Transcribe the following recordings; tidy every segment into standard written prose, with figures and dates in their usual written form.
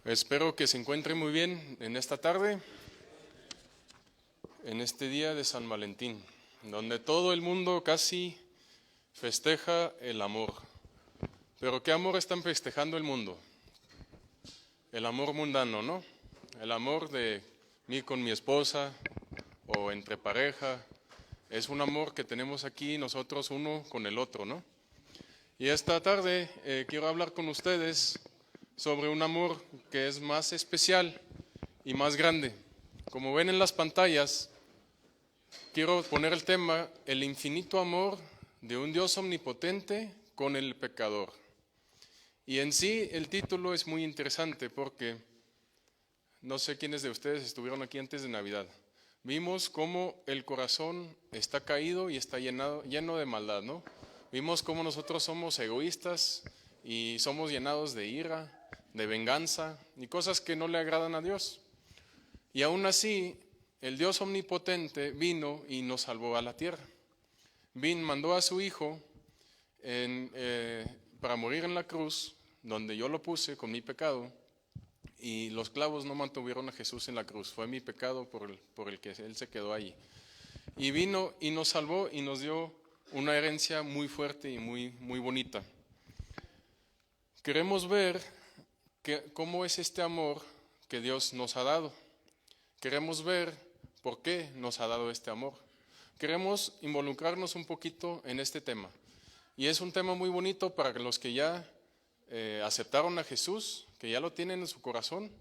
Espero que se encuentre muy bien en esta tarde, en este día de San Valentín, donde todo el mundo casi festeja el amor. Pero ¿qué amor están festejando el mundo? El amor mundano, ¿no? El amor de mí con mi esposa o entre pareja. Es un amor que tenemos aquí nosotros uno con el otro, ¿no? Y esta tarde quiero hablar con ustedes sobre un amor que es más especial y más grande. Como ven en las pantallas, quiero poner el tema, el infinito amor de un Dios omnipotente con el pecador. Y en sí el título es muy interesante porque no sé quiénes de ustedes estuvieron aquí antes de Navidad. Vimos cómo el corazón está caído y está lleno de maldad, ¿no? Vimos cómo nosotros somos egoístas y somos llenados de ira, de venganza y cosas que no le agradan a Dios. Y aún así, el Dios omnipotente vino y nos salvó a la tierra. Mandó a su Hijo para morir en la cruz, donde yo lo puse con mi pecado, y los clavos no mantuvieron a Jesús en la cruz. Fue mi pecado por el que Él se quedó allí. Y vino y nos salvó y nos dio una herencia muy fuerte y muy bonita. Queremos ver cómo es este amor que Dios nos ha dado. Queremos ver por qué nos ha dado este amor. Queremos involucrarnos un poquito en este tema. Y es un tema muy bonito para los que ya aceptaron a Jesús, que ya lo tienen en su corazón.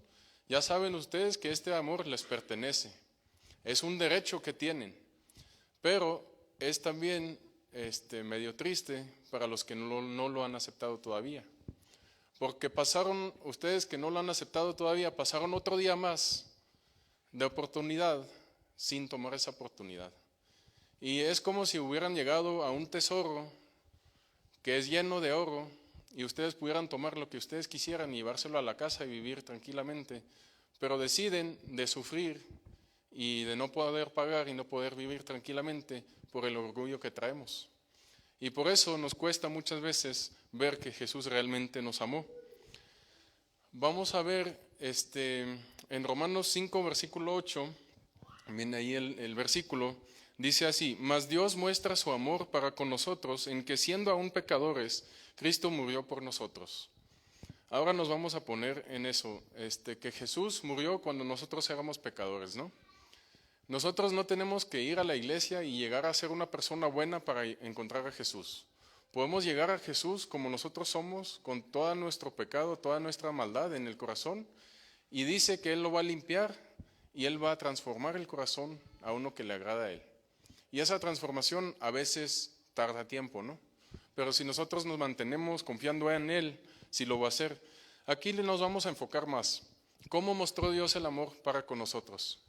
Ya saben ustedes que este amor les pertenece. Es un derecho que tienen. Pero es también medio triste para los que no lo han aceptado todavía. Porque pasaron, ustedes que no lo han aceptado todavía, pasaron otro día más de oportunidad sin tomar esa oportunidad. Y es como si hubieran llegado a un tesoro que es lleno de oro y ustedes pudieran tomar lo que ustedes quisieran y llevárselo a la casa y vivir tranquilamente, pero deciden de sufrir y de no poder pagar y no poder vivir tranquilamente por el orgullo que traemos. Y por eso nos cuesta muchas veces ver que Jesús realmente nos amó. Vamos a ver en Romanos 5, versículo 8, viene ahí el versículo, dice así: mas Dios muestra su amor para con nosotros en que siendo aún pecadores, Cristo murió por nosotros. Ahora nos vamos a poner en eso, que Jesús murió cuando nosotros éramos pecadores, ¿no? Nosotros no tenemos que ir a la iglesia y llegar a ser una persona buena para encontrar a Jesús. Podemos llegar a Jesús como nosotros somos, con todo nuestro pecado, toda nuestra maldad en el corazón, y dice que Él lo va a limpiar y Él va a transformar el corazón a uno que le agrada a Él. Y esa transformación a veces tarda tiempo, ¿no? Pero si nosotros nos mantenemos confiando en Él, sí lo va a hacer. Aquí nos vamos a enfocar más. ¿Cómo mostró Dios el amor para con nosotros?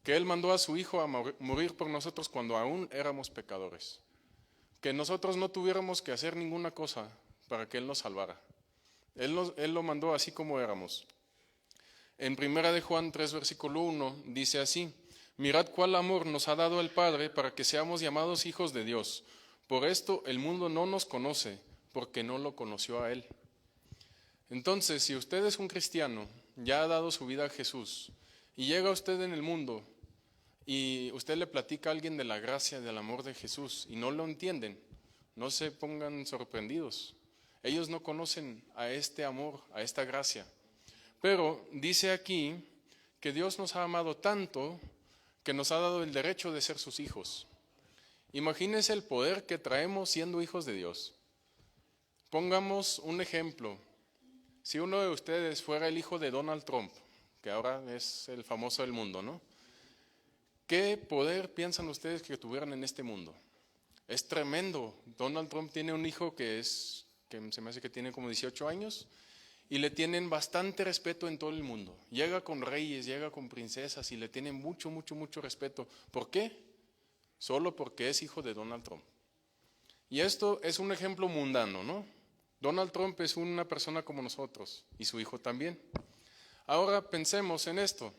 Que Él mandó a su Hijo a morir por nosotros cuando aún éramos pecadores. Que nosotros no tuviéramos que hacer ninguna cosa para que Él nos salvara. Él lo mandó así como éramos. En 1 de Juan 3, versículo 1, dice así: mirad cuál amor nos ha dado el Padre para que seamos llamados hijos de Dios. Por esto el mundo no nos conoce, porque no lo conoció a Él. Entonces, si usted es un cristiano, ya ha dado su vida a Jesús, y llega usted en el mundo, y usted le platica a alguien de la gracia, del amor de Jesús, y no lo entienden, no se pongan sorprendidos. Ellos no conocen a este amor, a esta gracia. Pero dice aquí que Dios nos ha amado tanto que nos ha dado el derecho de ser sus hijos. Imagínense el poder que traemos siendo hijos de Dios. Pongamos un ejemplo. Si uno de ustedes fuera el hijo de Donald Trump, que ahora es el famoso del mundo, ¿no? ¿Qué poder piensan ustedes que tuvieran en este mundo? Es tremendo. Donald Trump tiene un hijo que se me hace que tiene como 18 años y le tienen bastante respeto en todo el mundo. Llega con reyes, llega con princesas y le tienen mucho respeto. ¿Por qué? Solo porque es hijo de Donald Trump. Y esto es un ejemplo mundano, ¿no? Donald Trump es una persona como nosotros y su hijo también. Ahora pensemos en esto.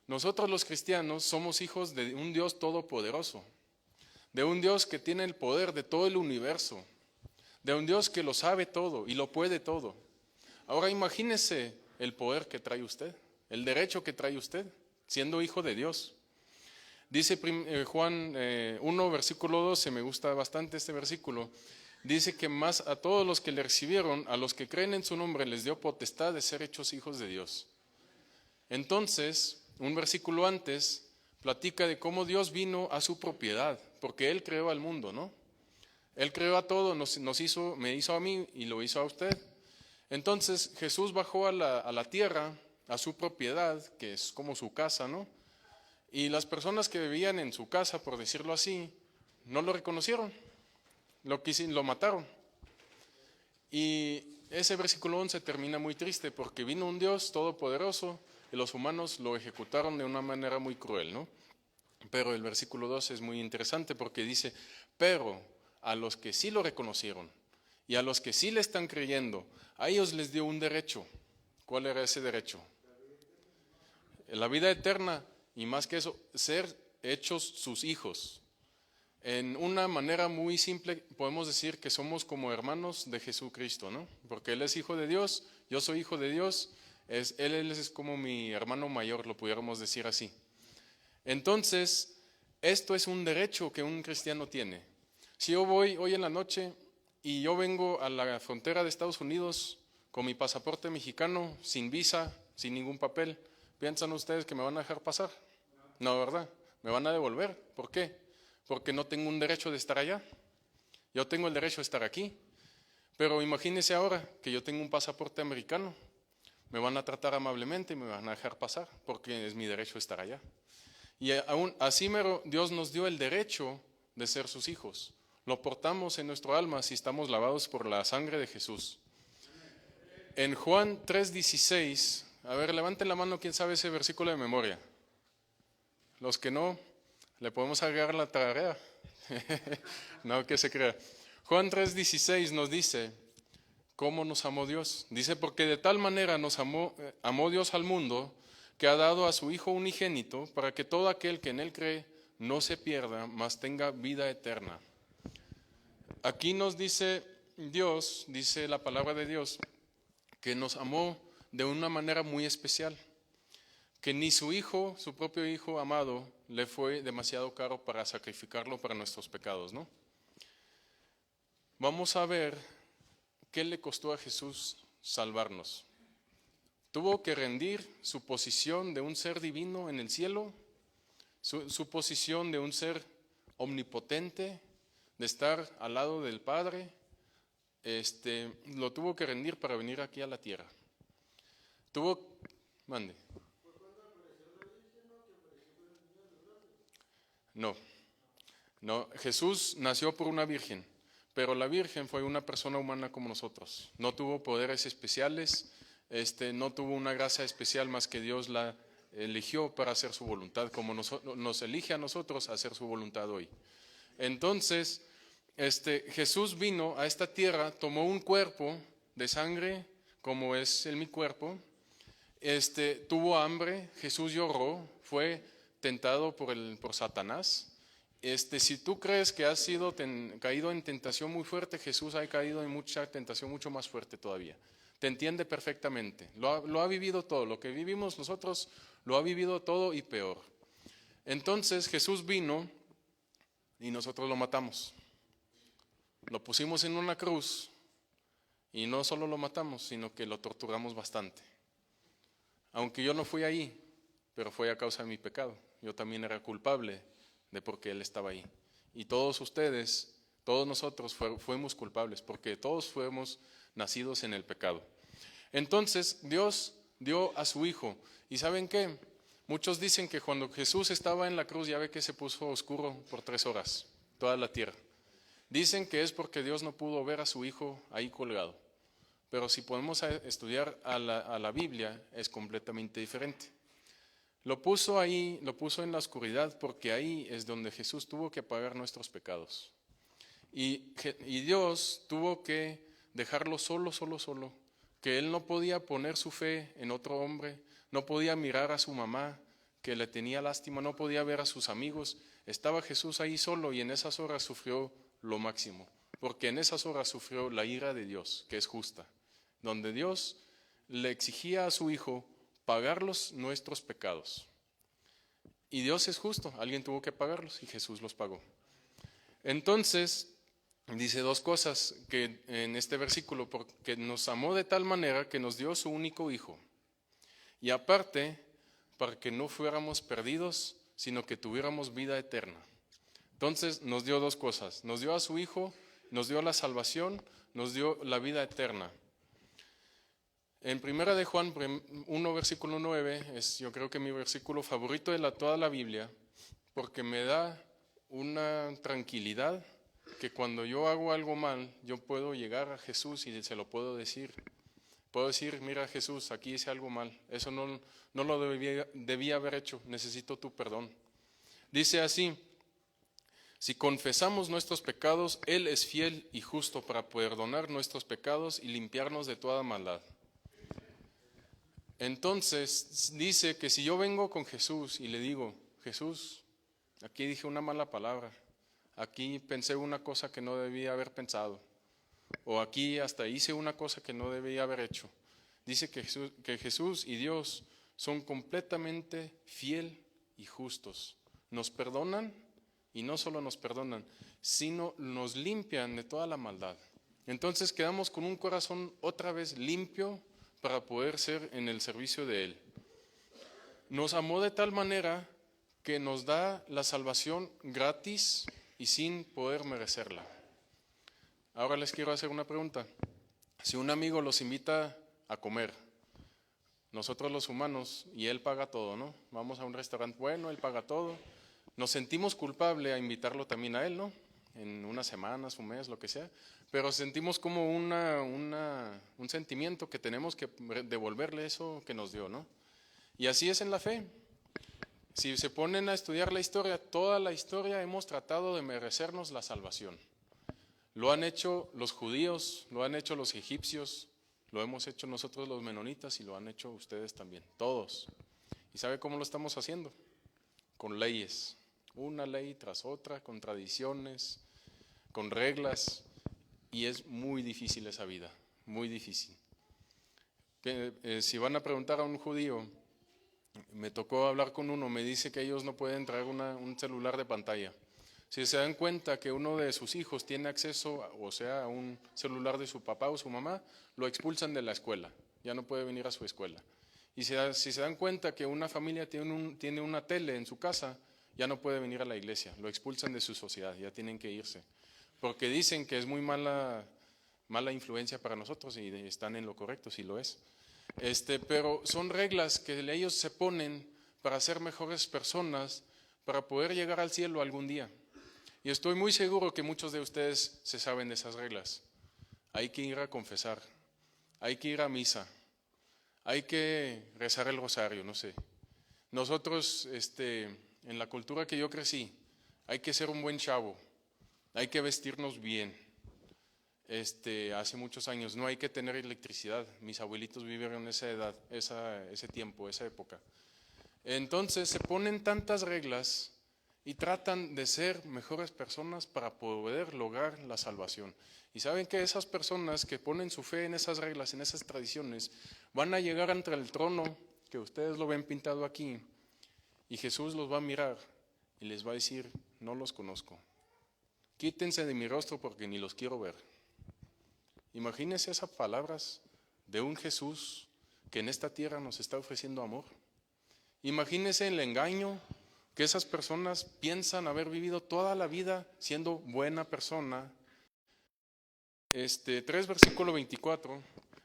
Nosotros los cristianos somos hijos de un Dios todopoderoso, de un Dios que tiene el poder de todo el universo, de un Dios que lo sabe todo y lo puede todo. Ahora imagínense el poder que trae usted, el derecho que trae usted, siendo hijo de Dios. Dice Juan 1, versículo 12, me gusta bastante este versículo. Dice que más a todos los que le recibieron, a los que creen en su nombre, les dio potestad de ser hechos hijos de Dios. Entonces, un versículo antes platica de cómo Dios vino a su propiedad, porque Él creó al mundo, ¿no? Él creó a todo, me hizo a mí y lo hizo a usted. Entonces Jesús bajó a la tierra, a su propiedad, que es como su casa, ¿no? Y las personas que vivían en su casa, por decirlo así, no lo reconocieron, lo mataron. Y ese versículo 11 termina muy triste porque vino un Dios todopoderoso y los humanos lo ejecutaron de una manera muy cruel, ¿no? Pero el versículo 12 es muy interesante porque dice, pero a los que sí lo reconocieron y a los que sí le están creyendo, a ellos les dio un derecho. ¿Cuál era ese derecho? La vida eterna y más que eso, ser hechos sus hijos. En una manera muy simple podemos decir que somos como hermanos de Jesucristo, ¿no? Porque Él es hijo de Dios, yo soy hijo de Dios, Él es como mi hermano mayor, lo pudiéramos decir así. Entonces, esto es un derecho que un cristiano tiene. Si yo voy hoy en la noche y yo vengo a la frontera de Estados Unidos con mi pasaporte mexicano, sin visa, sin ningún papel, ¿piensan ustedes que me van a dejar pasar? No, ¿verdad? Me van a devolver. ¿Por qué? Porque no tengo un derecho de estar allá. Yo tengo el derecho de estar aquí. Pero imagínense ahora que yo tengo un pasaporte americano. Me van a tratar amablemente y me van a dejar pasar porque es mi derecho estar allá. Y aún así Dios nos dio el derecho de ser sus hijos. Lo portamos en nuestro alma si estamos lavados por la sangre de Jesús. En Juan 3:16, a ver, levanten la mano, ¿quién sabe ese versículo de memoria? Los que no, le podemos agregar la tarea. No, que se crea. Juan 3:16 nos dice cómo nos amó Dios. Dice, porque de tal manera nos amó Dios al mundo, que ha dado a su Hijo unigénito, para que todo aquel que en Él cree no se pierda, mas tenga vida eterna. Aquí nos dice Dios, dice la palabra de Dios, que nos amó de una manera muy especial, que ni su Hijo, su propio Hijo amado, le fue demasiado caro para sacrificarlo para nuestros pecados, ¿no? Vamos a ver qué le costó a Jesús salvarnos. Tuvo que rendir su posición de un ser divino en el cielo, su posición de un ser omnipotente, de estar al lado del Padre, lo tuvo que rendir para venir aquí a la tierra. Mande. No, Jesús nació por una virgen, pero la virgen fue una persona humana como nosotros. No tuvo poderes especiales, no tuvo una gracia especial más que Dios la eligió para hacer su voluntad, como nos elige a nosotros a hacer su voluntad hoy. Entonces, Jesús vino a esta tierra, tomó un cuerpo de sangre, como es mi cuerpo, tuvo hambre, Jesús lloró, fue tentado por Satanás. Si tú crees que has sido caído en tentación muy fuerte, Jesús ha caído en mucha tentación mucho más fuerte todavía. Te entiende perfectamente, lo ha vivido todo, lo que vivimos nosotros lo ha vivido todo y peor. Entonces Jesús vino y nosotros lo matamos. Lo pusimos en una cruz y no solo lo matamos, sino que lo torturamos bastante. Aunque yo no fui ahí, pero fue a causa de mi pecado. Yo también era culpable de por qué Él estaba ahí. Y todos ustedes, todos nosotros fuimos culpables, porque todos fuimos nacidos en el pecado. Entonces Dios dio a su Hijo. ¿Y saben qué? Muchos dicen que cuando Jesús estaba en la cruz, ya ve que se puso oscuro por 3 horas, toda la tierra. Dicen que es porque Dios no pudo ver a su Hijo ahí colgado. Pero si podemos estudiar a la Biblia, es completamente diferente. Lo puso ahí, lo puso en la oscuridad, porque ahí es donde Jesús tuvo que pagar nuestros pecados. Y Dios tuvo que dejarlo solo, que Él no podía poner su fe en otro hombre, no podía mirar a su mamá, que le tenía lástima, no podía ver a sus amigos. Estaba Jesús ahí solo y en esas horas sufrió lo máximo, porque en esas horas sufrió la ira de Dios, que es justa, donde Dios le exigía a su Hijo pagar nuestros pecados. Y Dios es justo, alguien tuvo que pagarlos y Jesús los pagó. Entonces, dice dos cosas que en este versículo: porque nos amó de tal manera que nos dio su único Hijo. Y aparte, para que no fuéramos perdidos, sino que tuviéramos vida eterna. Entonces nos dio dos cosas: nos dio a su Hijo, nos dio la salvación, nos dio la vida eterna. En 1 de Juan 1, versículo 9, es yo creo que mi versículo favorito de toda la Biblia, porque me da una tranquilidad que cuando yo hago algo mal, yo puedo llegar a Jesús y se lo puedo decir. Puedo decir: mira Jesús, aquí hice algo mal, eso no lo debía haber hecho, necesito tu perdón. Dice así: si confesamos nuestros pecados, Él es fiel y justo para perdonar nuestros pecados y limpiarnos de toda maldad. Entonces dice que si yo vengo con Jesús y le digo: Jesús, aquí dije una mala palabra, aquí pensé una cosa que no debía haber pensado, o aquí hasta hice una cosa que no debía haber hecho. Dice que Jesús y Dios son completamente fiel y justos. Nos perdonan, y no solo nos perdonan, sino nos limpian de toda la maldad. Entonces quedamos con un corazón otra vez limpio para poder ser en el servicio de Él. Nos amó de tal manera que nos da la salvación gratis y sin poder merecerla. Ahora les quiero hacer una pregunta. Si un amigo los invita a comer, nosotros los humanos, y él paga todo, ¿no? Vamos a un restaurante bueno, él paga todo. Nos sentimos culpables a invitarlo también a él, ¿no? En unas semanas, un mes, lo que sea. Pero sentimos como un sentimiento que tenemos que devolverle eso que nos dio, ¿no? Y así es en la fe. Si se ponen a estudiar la historia, toda la historia hemos tratado de merecernos la salvación. Lo han hecho los judíos, lo han hecho los egipcios, lo hemos hecho nosotros los menonitas y lo han hecho ustedes también, todos. ¿Y sabe cómo lo estamos haciendo? Con leyes, una ley tras otra, con tradiciones, con reglas, y es muy difícil esa vida, muy difícil. Si van a preguntar a un judío, me tocó hablar con uno, me dice que ellos no pueden traer un celular de pantalla. Si se dan cuenta que uno de sus hijos tiene acceso, o sea, a un celular de su papá o su mamá, lo expulsan de la escuela, ya no puede venir a su escuela. Y si se dan cuenta que una familia tiene una tele en su casa, ya no puede venir a la iglesia, lo expulsan de su sociedad, ya tienen que irse. Porque dicen que es muy mala influencia para nosotros, y están en lo correcto, si lo es. Pero son reglas que ellos se ponen para ser mejores personas, para poder llegar al cielo algún día. Y estoy muy seguro que muchos de ustedes se saben de esas reglas. Hay que ir a confesar, hay que ir a misa, hay que rezar el rosario, no sé. Nosotros, en la cultura que yo crecí, hay que ser un buen chavo, hay que vestirnos bien. Hace muchos años no hay que tener electricidad. Mis abuelitos vivieron esa edad, ese tiempo, esa época. Entonces se ponen tantas reglas y tratan de ser mejores personas para poder lograr la salvación. Y saben que esas personas que ponen su fe en esas reglas, en esas tradiciones, van a llegar ante el trono, que ustedes lo ven pintado aquí, y Jesús los va a mirar y les va a decir: no los conozco, quítense de mi rostro porque ni los quiero ver. Imagínense esas palabras de un Jesús que en esta tierra nos está ofreciendo amor. Imagínense el engaño que esas personas piensan haber vivido toda la vida siendo buena persona. 3 versículo 24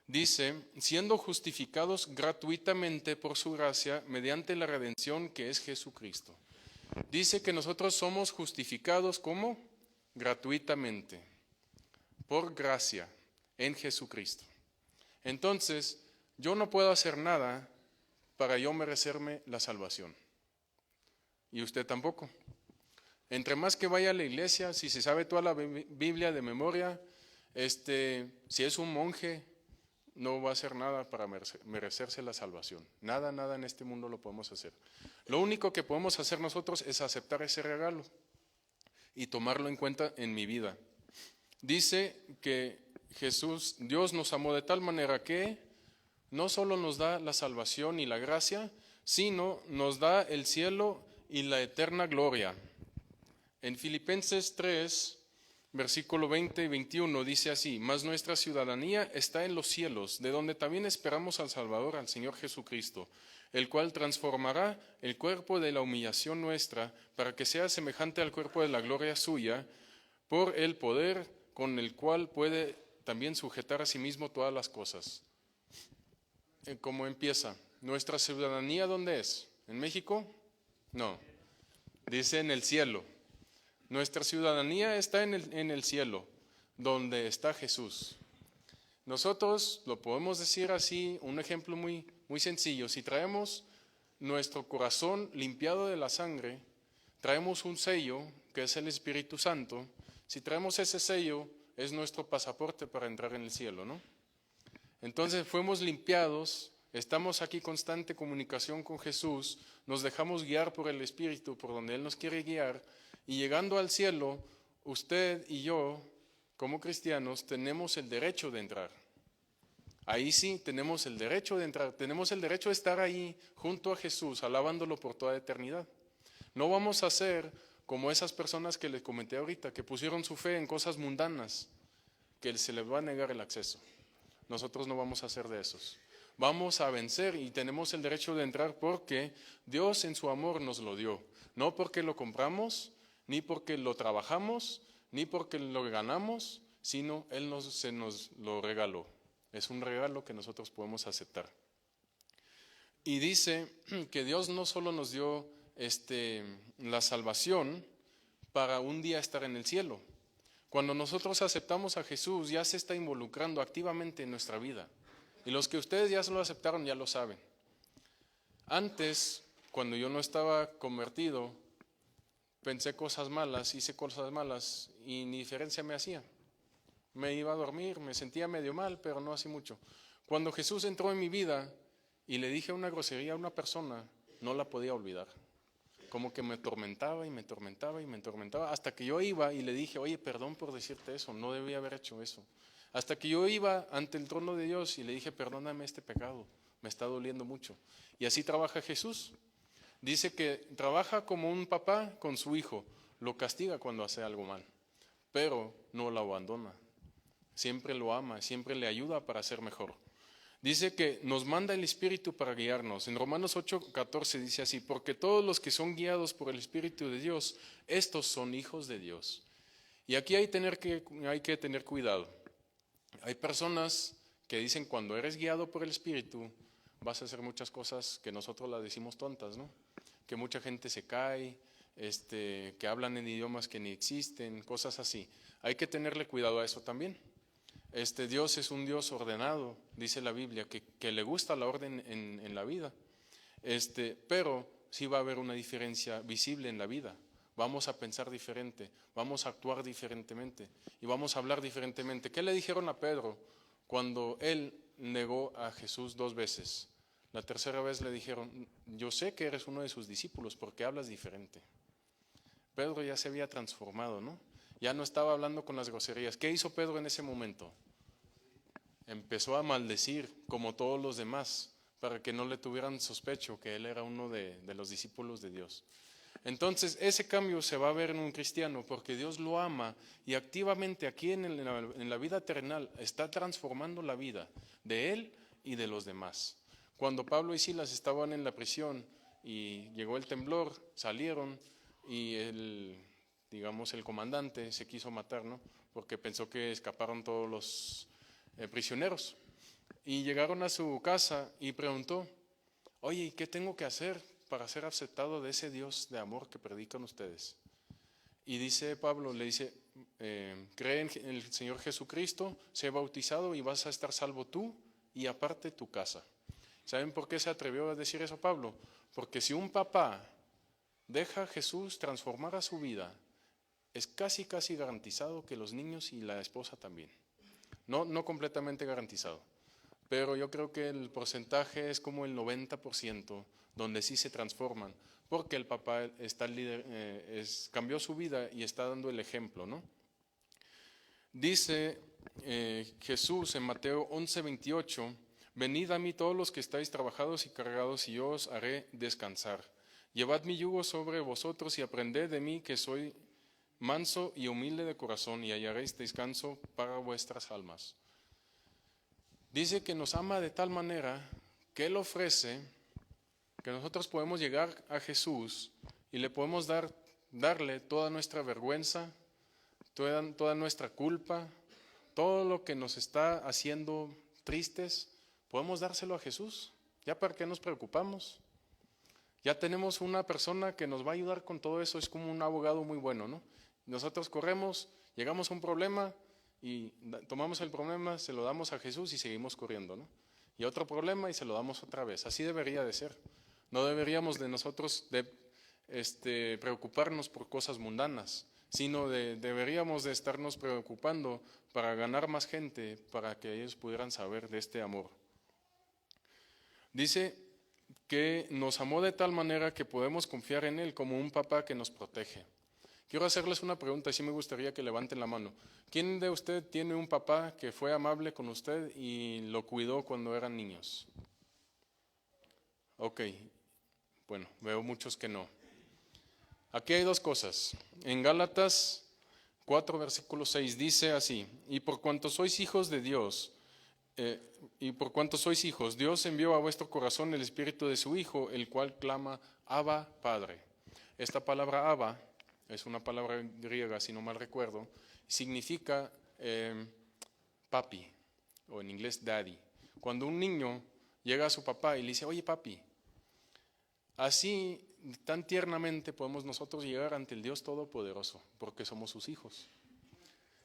dice: siendo justificados gratuitamente por su gracia mediante la redención que es Jesucristo. Dice que nosotros somos justificados ¿cómo? Gratuitamente, por gracia en Jesucristo. Entonces, yo no puedo hacer nada para yo merecerme la salvación. Y usted tampoco. Entre más que vaya a la iglesia, si se sabe toda la Biblia de memoria, si es un monje, no va a hacer nada para merecerse la salvación. Nada en este mundo lo podemos hacer. Lo único que podemos hacer nosotros es aceptar ese regalo y tomarlo en cuenta en mi vida. Dice que Dios nos amó de tal manera que no solo nos da la salvación y la gracia, sino nos da el cielo y la eterna gloria. En Filipenses 3, versículo 20 y 21 dice así: mas nuestra ciudadanía está en los cielos, de donde también esperamos al Salvador, al Señor Jesucristo, el cual transformará el cuerpo de la humillación nuestra para que sea semejante al cuerpo de la gloria suya, por el poder con el cual puede también sujetar a sí mismo todas las cosas. ¿Cómo empieza? ¿Nuestra ciudadanía dónde es? ¿En México? No, dice en el cielo. Nuestra ciudadanía está en el cielo, donde está Jesús. Nosotros lo podemos decir así, un ejemplo muy, muy sencillo. Si traemos nuestro corazón limpiado de la sangre, traemos un sello que es el Espíritu Santo. Si traemos ese sello, es nuestro pasaporte para entrar en el cielo, ¿no? Entonces fuimos limpiados, estamos aquí en constante comunicación con Jesús, nos dejamos guiar por el Espíritu, por donde Él nos quiere guiar, y llegando al cielo, usted y yo, como cristianos, tenemos el derecho de entrar. Ahí sí tenemos el derecho de entrar, tenemos el derecho de estar ahí junto a Jesús, alabándolo por toda eternidad. No vamos a ser como esas personas que les comenté ahorita, que pusieron su fe en cosas mundanas, que se les va a negar el acceso. Nosotros no vamos a ser de esos. Vamos a vencer y tenemos el derecho de entrar porque Dios en su amor nos lo dio. No porque lo compramos, ni porque lo trabajamos, ni porque lo ganamos, sino Él se nos lo regaló. Es un regalo que nosotros podemos aceptar. Y dice que Dios no solo nos dio la salvación para un día estar en el cielo. Cuando nosotros aceptamos a Jesús, ya se está involucrando activamente en nuestra vida. Y los que ustedes ya se lo aceptaron, ya lo saben. Antes, cuando yo no estaba convertido, pensé cosas malas, hice cosas malas y ni diferencia me hacía. Me iba a dormir, me sentía medio mal, pero no así mucho. Cuando Jesús entró en mi vida y le dije una grosería a una persona, no la podía olvidar. Como que me atormentaba y me atormentaba y me atormentaba, hasta que yo iba y le dije: oye, perdón por decirte eso, no debía haber hecho eso. Hasta que yo iba ante el trono de Dios y le dije: perdóname este pecado, me está doliendo mucho. Y así trabaja Jesús. Dice que trabaja como un papá con su hijo, lo castiga cuando hace algo mal, pero no lo abandona. Siempre lo ama, siempre le ayuda para ser mejor. Dice que nos manda el Espíritu para guiarnos. En Romanos 8:14 dice así: porque todos los que son guiados por el Espíritu de Dios, estos son hijos de Dios. Y aquí hay que tener cuidado. Hay personas que dicen: cuando eres guiado por el Espíritu, vas a hacer muchas cosas que nosotros las decimos tontas, ¿no? Que mucha gente se cae, que hablan en idiomas que ni existen, cosas así. Hay que tenerle cuidado a eso también. Dios es un Dios ordenado, dice la Biblia, que le gusta la orden en la vida. Pero sí va a haber una diferencia visible en la vida. Vamos a pensar diferente, vamos a actuar diferentemente y vamos a hablar diferentemente. ¿Qué le dijeron a Pedro cuando él negó a Jesús 2 veces? La tercera vez le dijeron: yo sé que eres uno de sus discípulos porque hablas diferente. Pedro ya se había transformado, ¿no? Ya no estaba hablando con las groserías. ¿Qué hizo Pedro en ese momento? Empezó a maldecir como todos los demás para que no le tuvieran sospecho que él era uno de los discípulos de Dios. Entonces ese cambio se va a ver en un cristiano porque Dios lo ama y activamente aquí en la vida terrenal está transformando la vida de él y de los demás. Cuando Pablo y Silas estaban en la prisión y llegó el temblor, salieron y el comandante se quiso matar, ¿no? Porque pensó que escaparon todos los prisioneros. Y llegaron a su casa y preguntó: oye, ¿qué tengo que hacer para ser aceptado de ese Dios de amor que predican ustedes? Y dice Pablo, le dice: cree en el Señor Jesucristo, sé bautizado y vas a estar salvo tú y aparte tu casa. ¿Saben por qué se atrevió a decir eso Pablo? Porque si un papá deja a Jesús transformar a su vida, es casi garantizado que los niños y la esposa también. No completamente garantizado, pero yo creo que el porcentaje es como el 90% donde sí se transforman, porque el papá cambió su vida y está dando el ejemplo, ¿no? Dice Jesús en Mateo 11:28: Venid a mí todos los que estáis trabajados y cargados, y yo os haré descansar. Llevad mi yugo sobre vosotros y aprended de mí, que soy manso y humilde de corazón, y hallaréis descanso para vuestras almas. Dice que nos ama de tal manera que Él ofrece que nosotros podemos llegar a Jesús y le podemos darle toda nuestra vergüenza, toda nuestra culpa, todo lo que nos está haciendo tristes, podemos dárselo a Jesús. ¿Ya para qué nos preocupamos? Ya tenemos una persona que nos va a ayudar con todo eso, es como un abogado muy bueno, ¿no? Nosotros corremos, llegamos a un problema y tomamos el problema, se lo damos a Jesús y seguimos corriendo, ¿no? Y otro problema y se lo damos otra vez. Así debería de ser. No deberíamos de nosotros preocuparnos por cosas mundanas, sino deberíamos de estarnos preocupando para ganar más gente, para que ellos pudieran saber de este amor. Dice que nos amó de tal manera que podemos confiar en Él como un papá que nos protege. Quiero hacerles una pregunta, y sí me gustaría que levanten la mano. ¿Quién de usted tiene un papá que fue amable con usted y lo cuidó cuando eran niños? Ok, bueno, veo muchos que no. Aquí hay dos cosas. En Gálatas 4, versículo 6 dice así: y por cuanto sois hijos de Dios, Dios envió a vuestro corazón el espíritu de su Hijo, el cual clama, Abba, Padre. Esta palabra Abba es una palabra griega, si no mal recuerdo, significa papi, o en inglés daddy. Cuando un niño llega a su papá y le dice, oye papi, así tan tiernamente podemos nosotros llegar ante el Dios Todopoderoso, porque somos sus hijos.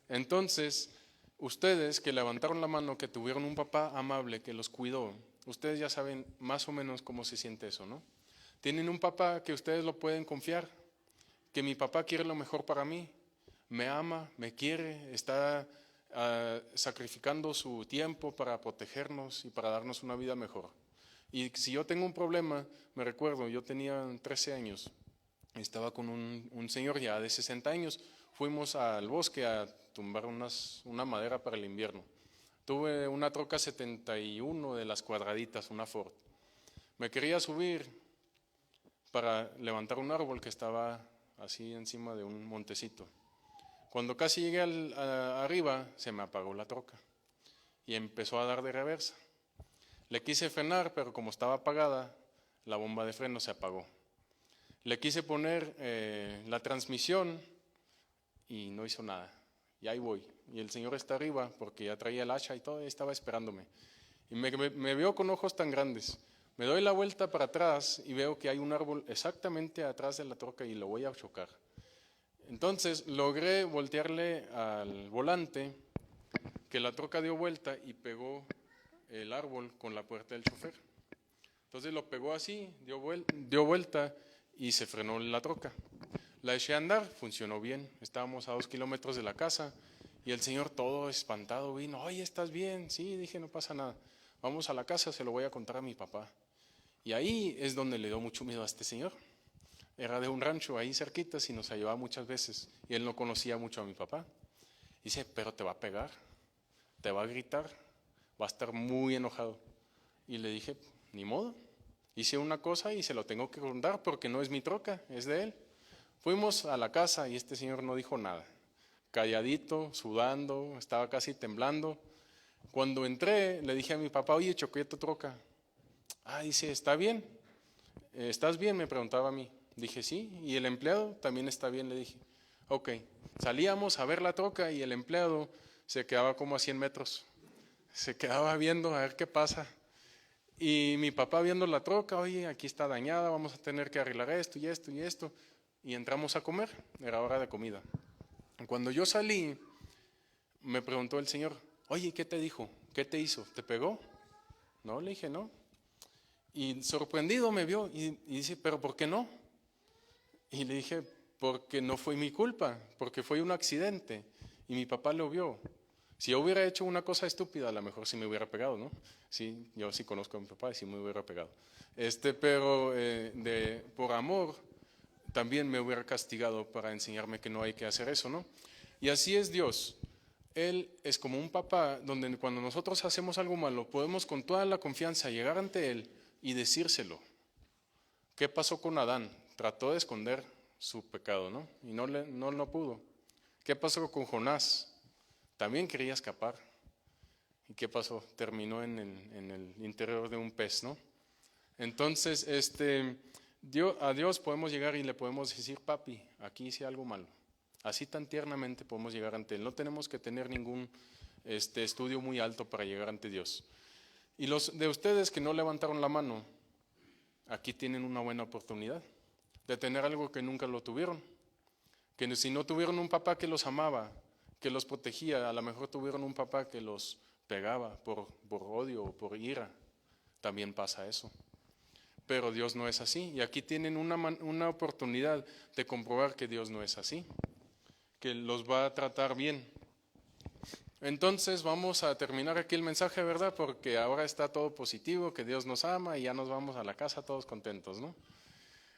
Entonces, ustedes que levantaron la mano, que tuvieron un papá amable que los cuidó, ustedes ya saben más o menos cómo se siente eso, ¿no? Tienen un papá que ustedes lo pueden confiar, que mi papá quiere lo mejor para mí, me ama, me quiere, está sacrificando su tiempo para protegernos y para darnos una vida mejor. Y si yo tengo un problema, me recuerdo, yo tenía 13 años, estaba con un señor ya de 60 años, fuimos al bosque a tumbar una madera para el invierno. Tuve una troca 71 de las cuadraditas, una Ford. Me quería subir para levantar un árbol que estaba así encima de un montecito. Cuando casi llegué arriba, se me apagó la troca y empezó a dar de reversa. Le quise frenar, pero como estaba apagada, la bomba de freno se apagó. Le quise poner la transmisión y no hizo nada. Y ahí voy. Y el señor está arriba porque ya traía el hacha y todo, y estaba esperándome. Y me vio con ojos tan grandes. Me doy la vuelta para atrás y veo que hay un árbol exactamente atrás de la troca y lo voy a chocar. Entonces logré voltearle al volante, que la troca dio vuelta y pegó el árbol con la puerta del chofer. Entonces lo pegó así, dio vuelta y se frenó la troca. La eché a andar, funcionó bien. Estábamos a 2 kilómetros de la casa y el señor todo espantado vino. Oye, ¿estás bien? Sí, dije, no pasa nada. Vamos a la casa, se lo voy a contar a mi papá. Y ahí es donde le dio mucho miedo a este señor. Era de un rancho ahí cerquita y nos ayudaba muchas veces. Y él no conocía mucho a mi papá. Dice, pero te va a pegar, te va a gritar, va a estar muy enojado. Y le dije, ni modo. Hice una cosa y se lo tengo que contar porque no es mi troca, es de él. Fuimos a la casa y este señor no dijo nada. Calladito, sudando, estaba casi temblando. Cuando entré, le dije a mi papá, oye, choqué tu troca. Ah, dice, ¿está bien? ¿Estás bien? Me preguntaba a mí. Dije, sí. ¿Y el empleado? También está bien, le dije. Ok. Salíamos a ver la troca y el empleado se quedaba como a 100 metros. Se quedaba viendo a ver qué pasa. Y mi papá viendo la troca, oye, aquí está dañada, vamos a tener que arreglar esto y esto y esto. Y entramos a comer, era hora de comida. Cuando yo salí, me preguntó el señor, oye, ¿qué te dijo? ¿Qué te hizo? ¿Te pegó? No, le dije, no. Y sorprendido me vio y dice, ¿pero por qué no? Y le dije, porque no fue mi culpa, porque fue un accidente y mi papá lo vio. Si yo hubiera hecho una cosa estúpida, a lo mejor sí me hubiera pegado, ¿no? Sí, yo sí conozco a mi papá y sí me hubiera pegado. Pero por amor también me hubiera castigado para enseñarme que no hay que hacer eso, ¿no? Y así es Dios. Él es como un papá donde cuando nosotros hacemos algo malo podemos con toda la confianza llegar ante Él y decírselo. ¿Qué pasó con Adán? Trató de esconder su pecado, ¿no? Y no pudo. ¿Qué pasó con Jonás? También quería escapar. ¿Y qué pasó? Terminó en el interior de un pez, ¿no? Entonces, a Dios podemos llegar y le podemos decir, papi, aquí hice algo malo. Así tan tiernamente podemos llegar ante Él. No tenemos que tener ningún estudio muy alto para llegar ante Dios. Y los de ustedes que no levantaron la mano, aquí tienen una buena oportunidad de tener algo que nunca lo tuvieron. Que si no tuvieron un papá que los amaba, que los protegía, a lo mejor tuvieron un papá que los pegaba por odio o por ira. También pasa eso. Pero Dios no es así. Y aquí tienen una oportunidad de comprobar que Dios no es así, que los va a tratar bien. Entonces vamos a terminar aquí el mensaje, ¿verdad? Porque ahora está todo positivo, que Dios nos ama y ya nos vamos a la casa todos contentos, ¿no?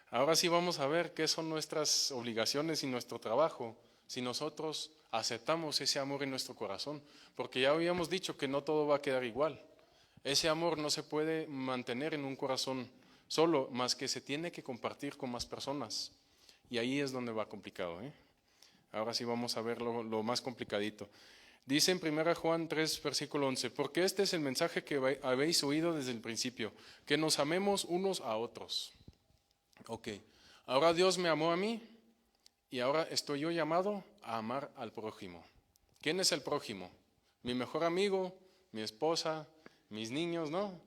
Ahora sí vamos a ver qué son nuestras obligaciones y nuestro trabajo si nosotros aceptamos ese amor en nuestro corazón. Porque ya habíamos dicho que no todo va a quedar igual. Ese amor no se puede mantener en un corazón solo, más que se tiene que compartir con más personas. Y ahí es donde va complicado, ¿eh? Ahora sí vamos a ver lo más complicadito. Dice en 1 Juan 3, versículo 11, porque este es el mensaje que habéis oído desde el principio, que nos amemos unos a otros. Ok, ahora Dios me amó a mí y ahora estoy yo llamado a amar al prójimo. ¿Quién es el prójimo? Mi mejor amigo, mi esposa, mis niños, ¿no?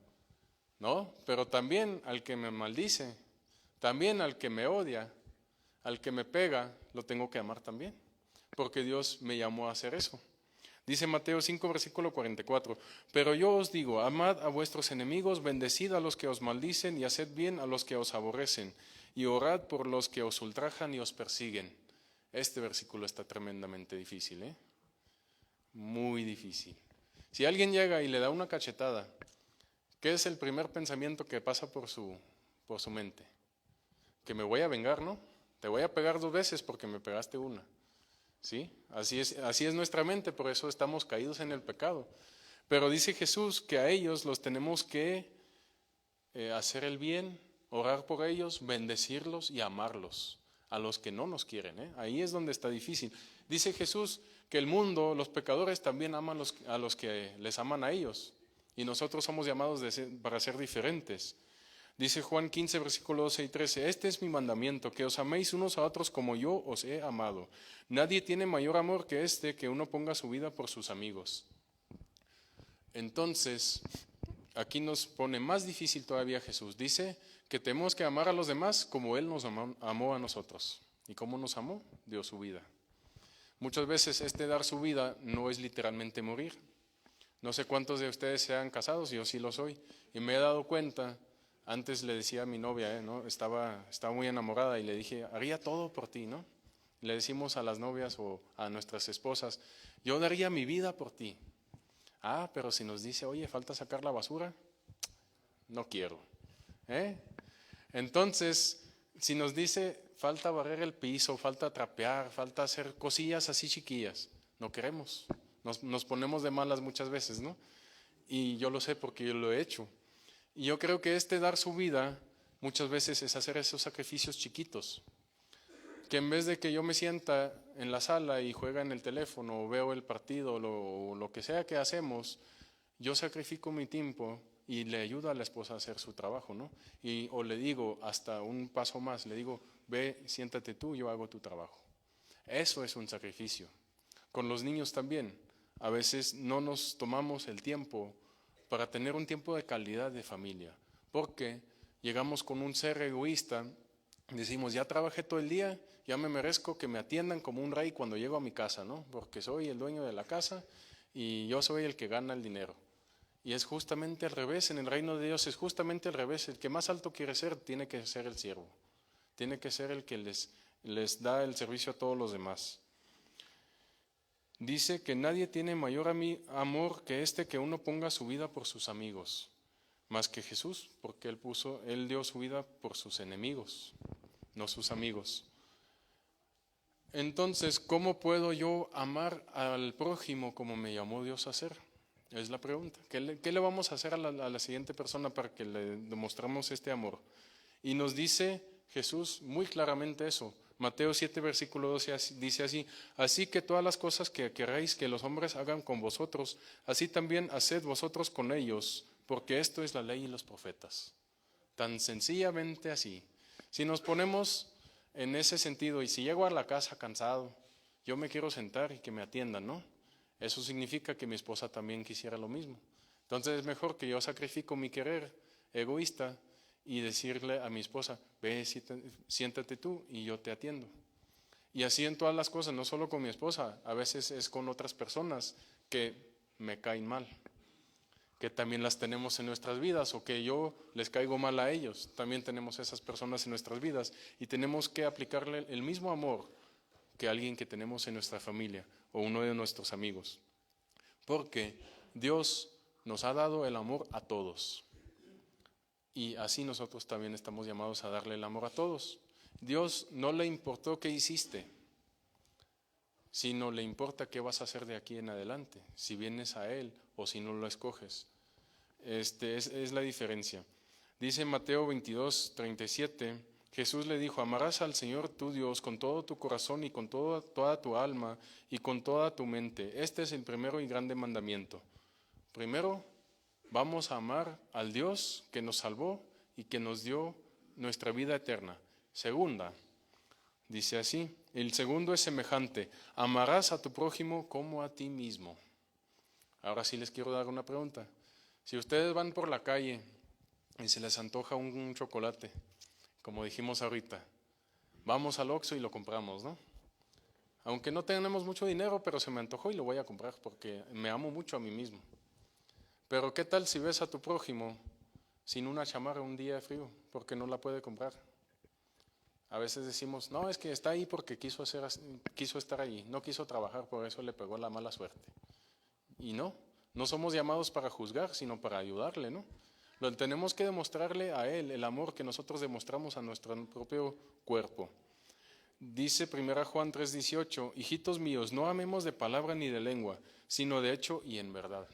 No, pero también al que me maldice, también al que me odia, al que me pega, lo tengo que amar también, porque Dios me llamó a hacer eso. Dice Mateo 5, versículo 44, pero yo os digo, amad a vuestros enemigos, bendecid a los que os maldicen y haced bien a los que os aborrecen, y orad por los que os ultrajan y os persiguen. Este versículo está tremendamente difícil, ¿eh? Muy difícil. Si alguien llega y le da una cachetada, ¿qué es el primer pensamiento que pasa por su mente? Que me voy a vengar, ¿no? Te voy a pegar 2 veces porque me pegaste una. ¿Sí? Así es nuestra mente, por eso estamos caídos en el pecado. Pero dice Jesús que a ellos los tenemos que hacer el bien, orar por ellos, bendecirlos y amarlos, a los que no nos quieren, ¿eh? Ahí es donde está difícil. Dice Jesús que el mundo, los pecadores también aman a los que les aman a ellos, y nosotros somos llamados para ser diferentes. Dice Juan 15, versículo 12 y 13, este es mi mandamiento, que os améis unos a otros como yo os he amado. Nadie tiene mayor amor que este, que uno ponga su vida por sus amigos. Entonces, aquí nos pone más difícil todavía Jesús. Dice que tenemos que amar a los demás como Él nos amó a nosotros. ¿Y cómo nos amó? Dio su vida. Muchas veces dar su vida no es literalmente morir. No sé cuántos de ustedes sean casados, yo sí lo soy. Y me he dado cuenta. Antes le decía a mi novia, ¿no? Estaba muy enamorada y le dije, haría todo por ti, ¿no? Le decimos a las novias o a nuestras esposas, yo daría mi vida por ti. Ah, pero si nos dice, oye, falta sacar la basura, no quiero. ¿Eh? Entonces, si nos dice, falta barrer el piso, falta trapear, falta hacer cosillas así chiquillas, no queremos. Nos ponemos de malas muchas veces, ¿no? Y yo lo sé porque yo lo he hecho. Y yo creo que dar su vida muchas veces es hacer esos sacrificios chiquitos. Que en vez de que yo me sienta en la sala y juega en el teléfono o veo el partido o lo que sea que hacemos, yo sacrifico mi tiempo y le ayudo a la esposa a hacer su trabajo, ¿no? O le digo hasta un paso más, le digo, ve, siéntate tú, yo hago tu trabajo. Eso es un sacrificio. Con los niños también. A veces no nos tomamos el tiempo para tener un tiempo de calidad de familia, porque llegamos con un ser egoísta, decimos, ya trabajé todo el día, ya me merezco que me atiendan como un rey cuando llego a mi casa, ¿no? Porque soy el dueño de la casa y yo soy el que gana el dinero. Y es justamente al revés, en el reino de Dios es justamente al revés, el que más alto quiere ser tiene que ser el siervo, tiene que ser el que les da el servicio a todos los demás. Dice que nadie tiene mayor amor que que uno ponga su vida por sus amigos, más que Jesús, porque Él dio su vida por sus enemigos, no sus amigos. Entonces, ¿cómo puedo yo amar al prójimo como me llamó Dios a hacer? Es la pregunta. ¿Qué le vamos a hacer a la siguiente persona para que le demostramos este amor? Y nos dice Jesús muy claramente eso. Mateo 7, versículo 12 dice así: así que todas las cosas que queráis que los hombres hagan con vosotros, así también haced vosotros con ellos, porque esto es la ley y los profetas. Tan sencillamente así. Si nos ponemos en ese sentido, y si llego a la casa cansado, yo me quiero sentar y que me atiendan, ¿no? Eso significa que mi esposa también quisiera lo mismo. Entonces es mejor que yo sacrifico mi querer egoísta y decirle a mi esposa: ve, siéntate tú y yo te atiendo. Y así en todas las cosas, no solo con mi esposa, a veces es con otras personas que me caen mal, que también las tenemos en nuestras vidas, o que yo les caigo mal a ellos. También tenemos esas personas en nuestras vidas y tenemos que aplicarle el mismo amor que alguien que tenemos en nuestra familia o uno de nuestros amigos, porque Dios nos ha dado el amor a todos y así nosotros también estamos llamados a darle el amor a todos. Dios no le importó qué hiciste, sino le importa qué vas a hacer de aquí en adelante, si vienes a Él o si no lo escoges. Es la diferencia. Dice Mateo 22, 37, Jesús le dijo: amarás al Señor tu Dios con todo tu corazón y con toda tu alma y con toda tu mente. Este es el primero y grande mandamiento. Primero, vamos a amar al Dios que nos salvó y que nos dio nuestra vida eterna. Segunda, dice así, el segundo es semejante: amarás a tu prójimo como a ti mismo. Ahora sí les quiero dar una pregunta. Si ustedes van por la calle y se les antoja un chocolate, como dijimos ahorita, vamos al Oxxo y lo compramos, ¿no? Aunque no tenemos mucho dinero, pero se me antojó y lo voy a comprar porque me amo mucho a mí mismo. Pero ¿qué tal si ves a tu prójimo sin una chamarra un día de frío porque no la puede comprar? A veces decimos: no, es que está ahí porque quiso estar allí, no quiso trabajar, por eso le pegó la mala suerte. Y no somos llamados para juzgar, sino para ayudarle, ¿no? Tenemos que demostrarle a Él el amor que nosotros demostramos a nuestro propio cuerpo. Dice 1 Juan 3:18, hijitos míos, no amemos de palabra ni de lengua, sino de hecho y en verdad.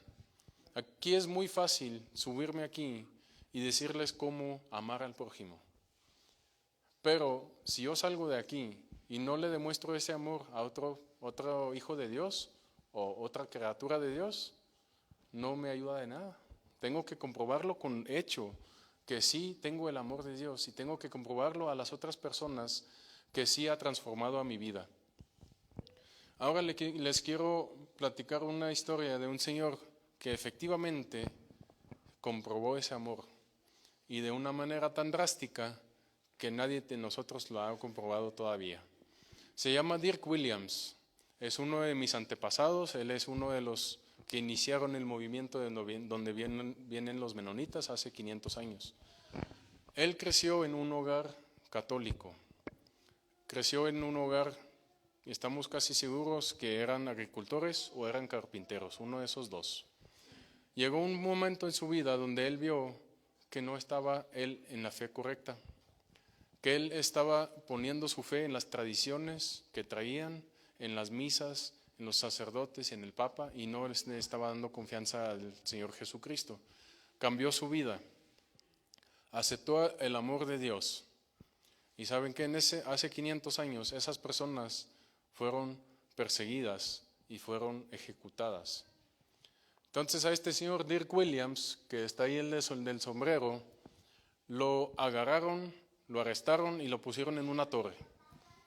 Aquí es muy fácil subirme aquí y decirles cómo amar al prójimo. Pero si yo salgo de aquí y no le demuestro ese amor a otro hijo de Dios o otra criatura de Dios, no me ayuda de nada. Tengo que comprobarlo con hecho, que sí tengo el amor de Dios, y tengo que comprobarlo a las otras personas que sí ha transformado a mi vida. Ahora les quiero platicar una historia de un señor que efectivamente comprobó ese amor y de una manera tan drástica que nadie de nosotros lo ha comprobado todavía. Se llama Dirk Williams, es uno de mis antepasados, él es uno de los que iniciaron el movimiento de donde vienen los menonitas hace 500 años. Él creció en un hogar católico, creció en un hogar, estamos casi seguros que eran agricultores o eran carpinteros, uno de esos dos. Llegó un momento en su vida donde él vio que no estaba él en la fe correcta, que él estaba poniendo su fe en las tradiciones que traían, en las misas, en los sacerdotes, en el Papa, y no le estaba dando confianza al Señor Jesucristo. Cambió su vida, aceptó el amor de Dios. Y saben que hace 500 años esas personas fueron perseguidas y fueron ejecutadas. Entonces a este señor Dirk Williams, que está ahí el del sombrero, lo agarraron, lo arrestaron y lo pusieron en una torre,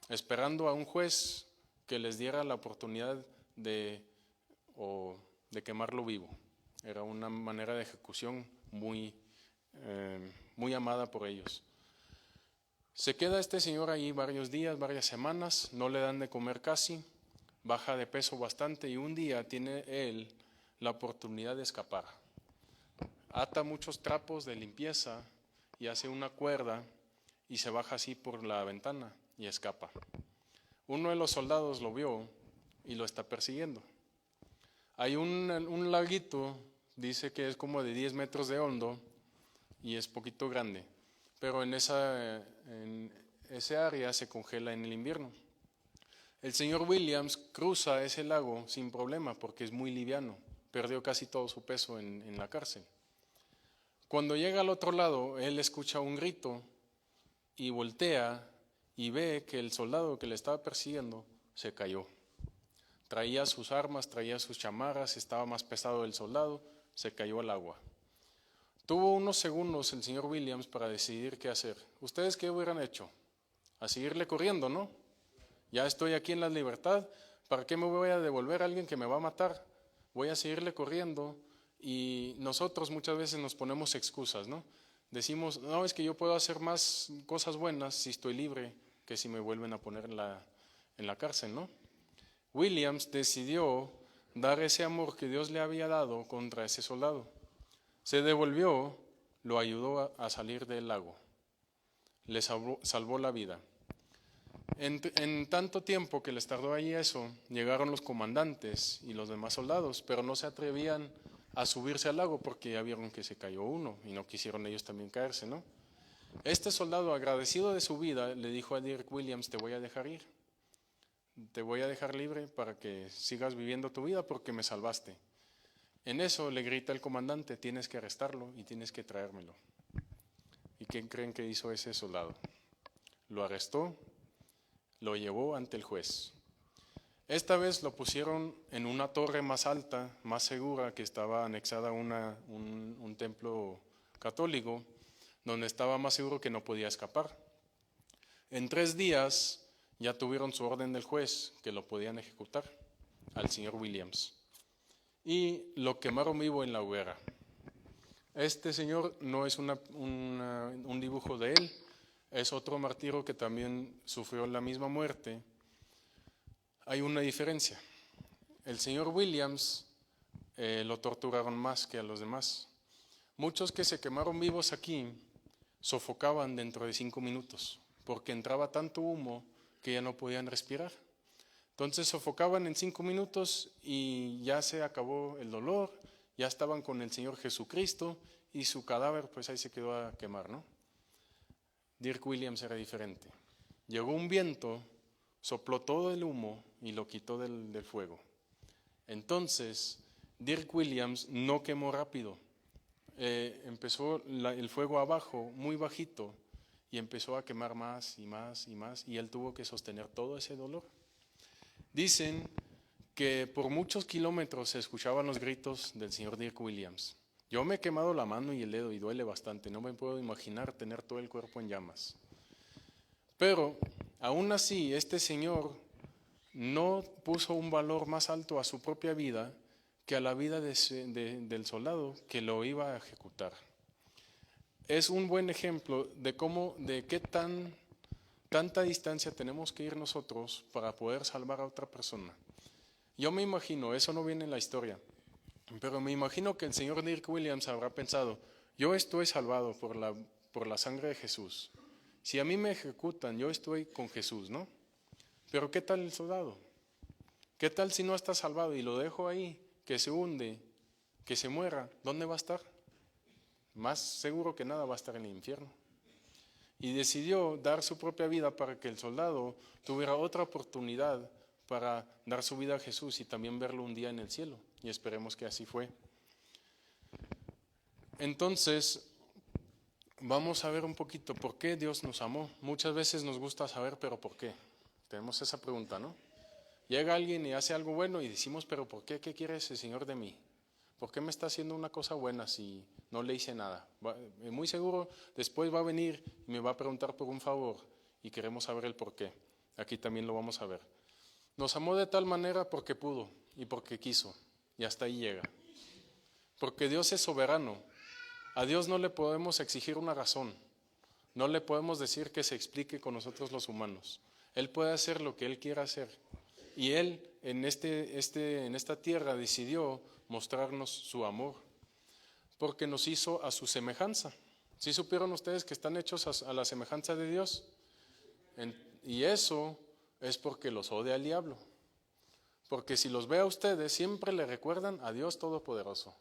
esperando a un juez que les diera la oportunidad de quemarlo vivo. Era una manera de ejecución muy amada por ellos. Se queda este señor ahí varios días, varias semanas, no le dan de comer casi, baja de peso bastante y un día tiene él la oportunidad de escapar. Ata muchos trapos de limpieza y hace una cuerda y se baja así por la ventana y escapa. Uno de los soldados lo vio y lo está persiguiendo. Hay un laguito, dice que es como de 10 metros de hondo y es poquito grande, pero en ese área se congela en el invierno. El señor Williams cruza ese lago sin problema porque es muy liviano, perdió casi todo su peso en la cárcel. Cuando llega al otro lado, él escucha un grito y voltea y ve que el soldado que le estaba persiguiendo se cayó. Traía sus armas, traía sus chamarras, estaba más pesado el soldado, se cayó al agua. Tuvo unos segundos el señor Williams para decidir qué hacer. ¿Ustedes qué hubieran hecho? A seguirle corriendo, ¿no? Ya estoy aquí en la libertad, ¿para qué me voy a devolver a alguien que me va a matar? Voy a seguirle corriendo. Y nosotros muchas veces nos ponemos excusas, ¿no? Decimos, no, es que yo puedo hacer más cosas buenas si estoy libre que si me vuelven a poner en la cárcel, ¿no? Williams decidió dar ese amor que Dios le había dado contra ese soldado. Se devolvió, lo ayudó a salir del lago, le salvó la vida. En tanto tiempo que les tardó ahí eso, llegaron los comandantes y los demás soldados, pero no se atrevían a subirse al lago porque ya vieron que se cayó uno y no quisieron ellos también caerse, ¿no? Este soldado, agradecido de su vida, le dijo a Dirk Williams, te voy a dejar ir, te voy a dejar libre para que sigas viviendo tu vida porque me salvaste. En eso le grita el comandante, tienes que arrestarlo y tienes que traérmelo. ¿Y qué creen que hizo ese soldado? Lo arrestó, lo llevó ante el juez. Esta vez lo pusieron en una torre más alta, más segura, que estaba anexada a un templo católico, donde estaba más seguro que no podía escapar. En 3 días ya tuvieron su orden del juez que lo podían ejecutar al señor Williams. Y lo quemaron vivo en la hoguera. Este señor no es un dibujo de él, es otro martirio que también sufrió la misma muerte. Hay una diferencia. El señor Williams lo torturaron más que a los demás. Muchos que se quemaron vivos aquí sofocaban dentro de 5 minutos porque entraba tanto humo que ya no podían respirar. Entonces sofocaban en 5 minutos y ya se acabó el dolor, ya estaban con el Señor Jesucristo y su cadáver pues ahí se quedó a quemar, ¿no? Dirk Williams era diferente. Llegó un viento, sopló todo el humo y lo quitó del fuego. Entonces, Dirk Williams no quemó rápido. Empezó el fuego abajo, muy bajito, y empezó a quemar más y más y más, y él tuvo que sostener todo ese dolor. Dicen que por muchos kilómetros se escuchaban los gritos del señor Dirk Williams. Yo me he quemado la mano y el dedo y duele bastante, no me puedo imaginar tener todo el cuerpo en llamas. Pero aún así, este señor no puso un valor más alto a su propia vida que a la vida del soldado que lo iba a ejecutar. Es un buen ejemplo de qué tanta distancia tenemos que ir nosotros para poder salvar a otra persona. Yo me imagino, eso no viene en la historia, pero me imagino que el señor Dirk Williams habrá pensado, yo estoy salvado por la sangre de Jesús. Si a mí me ejecutan, yo estoy con Jesús, ¿no? Pero ¿qué tal el soldado? ¿Qué tal si no está salvado y lo dejo ahí, que se hunde, que se muera? ¿Dónde va a estar? Más seguro que nada va a estar en el infierno. Y decidió dar su propia vida para que el soldado tuviera otra oportunidad para dar su vida a Jesús y también verlo un día en el cielo. Y esperemos que así fue. Entonces, vamos a ver un poquito por qué Dios nos amó. Muchas veces nos gusta saber, pero ¿por qué? Tenemos esa pregunta, ¿no? Llega alguien y hace algo bueno y decimos, pero ¿por qué? ¿Qué quiere ese Señor de mí? ¿Por qué me está haciendo una cosa buena si no le hice nada? Muy seguro después va a venir y me va a preguntar por un favor y queremos saber el por qué. Aquí también lo vamos a ver. Nos amó de tal manera porque pudo y porque quiso y hasta ahí llega. Porque Dios es soberano. A Dios no le podemos exigir una razón. No le podemos decir que se explique con nosotros los humanos. Él puede hacer lo que Él quiera hacer. Y Él en esta tierra decidió mostrarnos su amor, porque nos hizo a su semejanza. ¿Sí supieron ustedes que están hechos a la semejanza de Dios? Y eso es porque los odia el diablo. Porque si los ve a ustedes, siempre le recuerdan a Dios Todopoderoso.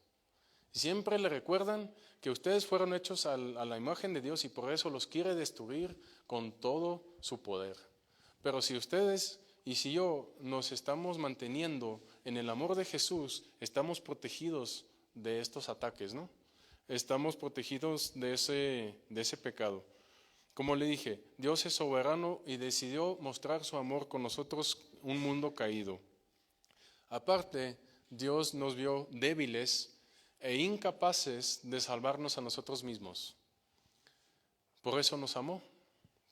Siempre le recuerdan que ustedes fueron hechos a la imagen de Dios y por eso los quiere destruir con todo su poder. Pero si ustedes y si yo nos estamos manteniendo en el amor de Jesús, estamos protegidos de estos ataques, ¿no? Estamos protegidos de ese pecado. Como le dije, Dios es soberano y decidió mostrar su amor con nosotros, un mundo caído. Aparte, Dios nos vio débiles e incapaces de salvarnos a nosotros mismos. Por eso nos amó.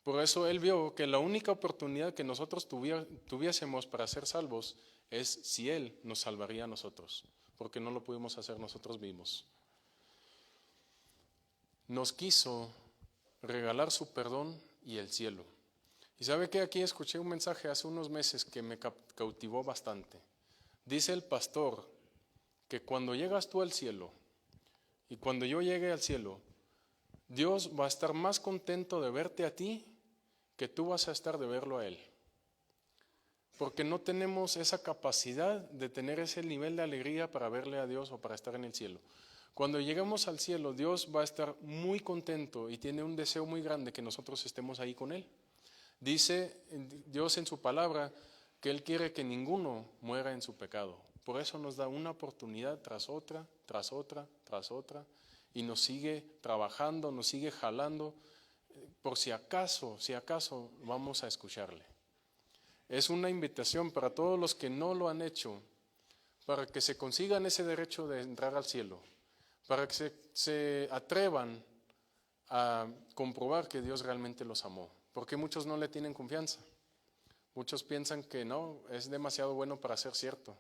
Por eso Él vio que la única oportunidad que nosotros tuviésemos para ser salvos es si Él nos salvaría a nosotros, porque no lo pudimos hacer nosotros mismos. Nos quiso regalar su perdón y el cielo. Y sabe que aquí escuché un mensaje hace unos meses que me cautivó bastante. Dice el pastor que cuando llegas tú al cielo y cuando yo llegue al cielo, Dios va a estar más contento de verte a ti que tú vas a estar de verlo a Él. Porque no tenemos esa capacidad de tener ese nivel de alegría para verle a Dios o para estar en el cielo. Cuando lleguemos al cielo, Dios va a estar muy contento y tiene un deseo muy grande que nosotros estemos ahí con Él. Dice Dios en su palabra que Él quiere que ninguno muera en su pecado. Por eso nos da una oportunidad tras otra, tras otra, tras otra, y nos sigue trabajando, nos sigue jalando, por si acaso vamos a escucharle. Es una invitación para todos los que no lo han hecho, para que se consigan ese derecho de entrar al cielo, para que se atrevan a comprobar que Dios realmente los amó, porque muchos no le tienen confianza. Muchos piensan que no, es demasiado bueno para ser cierto.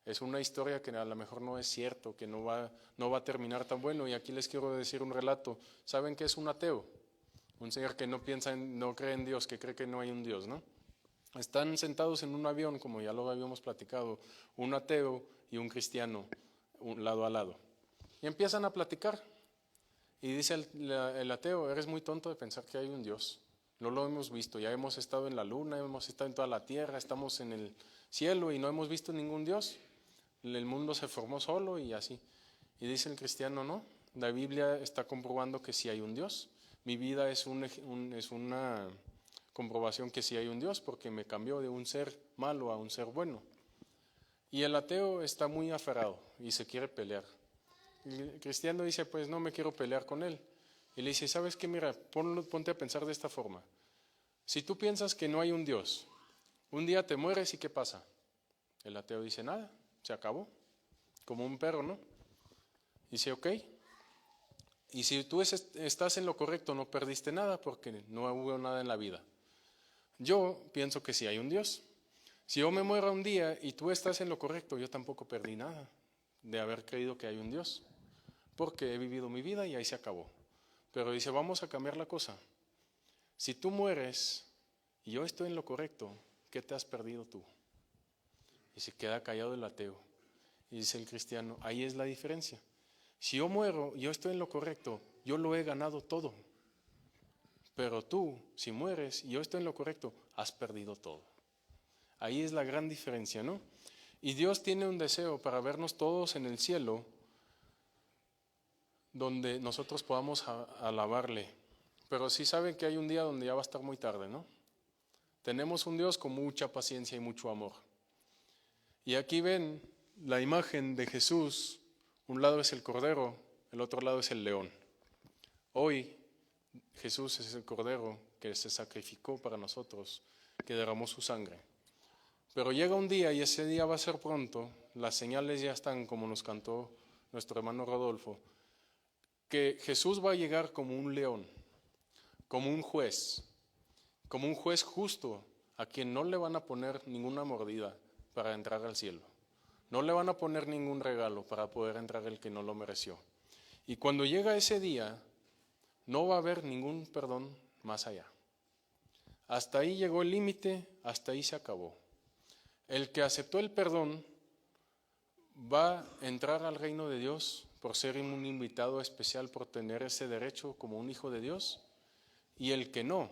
Es una historia que a lo mejor no es cierto, que no va a terminar tan bueno. Y aquí les quiero decir un relato. ¿Saben qué es un ateo? Un señor que no cree en Dios, que cree que no hay un Dios, ¿no? Están sentados en un avión, como ya lo habíamos platicado, un ateo y un cristiano, lado a lado. Y empiezan a platicar. Y dice el ateo, eres muy tonto de pensar que hay un Dios. No lo hemos visto, ya hemos estado en la luna, hemos estado en toda la tierra, estamos en el cielo y no hemos visto ningún Dios. El mundo se formó solo y así. Y dice el cristiano, no, la Biblia está comprobando que sí hay un Dios. Mi vida es una comprobación que sí hay un Dios porque me cambió de un ser malo a un ser bueno. Y el ateo está muy aferrado y se quiere pelear. El cristiano dice, pues no me quiero pelear con él. Y le dice, ¿sabes qué? Mira, ponte a pensar de esta forma. Si tú piensas que no hay un Dios, un día te mueres y ¿qué pasa? El ateo dice, nada, se acabó. Como un perro, ¿no? Dice, ok. Y si tú estás en lo correcto, no perdiste nada porque no hubo nada en la vida. Yo pienso que sí hay un Dios. Si yo me muero un día y tú estás en lo correcto, yo tampoco perdí nada de haber creído que hay un Dios, porque he vivido mi vida y ahí se acabó. Pero dice, vamos a cambiar la cosa. Si tú mueres y yo estoy en lo correcto, ¿qué te has perdido tú? Y se queda callado el ateo. Y dice el cristiano, ahí es la diferencia. Si yo muero y yo estoy en lo correcto, yo lo he ganado todo. Pero tú, si mueres y yo estoy en lo correcto, has perdido todo. Ahí es la gran diferencia, ¿no? Y Dios tiene un deseo para vernos todos en el cielo, donde nosotros podamos alabarle. Pero sí saben que hay un día donde ya va a estar muy tarde, ¿no? Tenemos un Dios con mucha paciencia y mucho amor. Y aquí ven la imagen de Jesús. Un lado es el cordero, el otro lado es el león. Hoy Jesús es el cordero que se sacrificó para nosotros, que derramó su sangre. Pero llega un día, y ese día va a ser pronto, las señales ya están, como nos cantó nuestro hermano Rodolfo, que Jesús va a llegar como un león, como un juez justo, a quien no le van a poner ninguna mordida para entrar al cielo. No le van a poner ningún regalo para poder entrar el que no lo mereció. Y cuando llega ese día, no va a haber ningún perdón más allá. Hasta ahí llegó el límite, hasta ahí se acabó. El que aceptó el perdón va a entrar al reino de Dios por ser un invitado especial, por tener ese derecho como un hijo de Dios. Y el que no,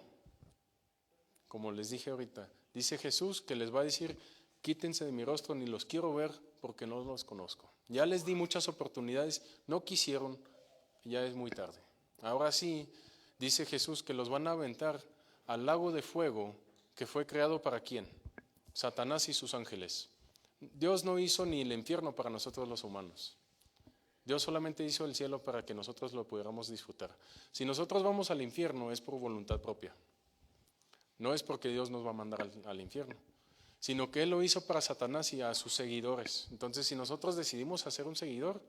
como les dije ahorita, dice Jesús que les va a decir, quítense de mi rostro, ni los quiero ver porque no los conozco. Ya les di muchas oportunidades, no quisieron, ya es muy tarde. Ahora sí, dice Jesús que los van a aventar al lago de fuego que fue creado ¿para quién? Satanás y sus ángeles. Dios no hizo ni el infierno para nosotros los humanos. Dios solamente hizo el cielo para que nosotros lo pudiéramos disfrutar. Si nosotros vamos al infierno es por voluntad propia. No es porque Dios nos va a mandar al infierno, sino que Él lo hizo para Satanás y a sus seguidores. Entonces, si nosotros decidimos hacer un seguidor,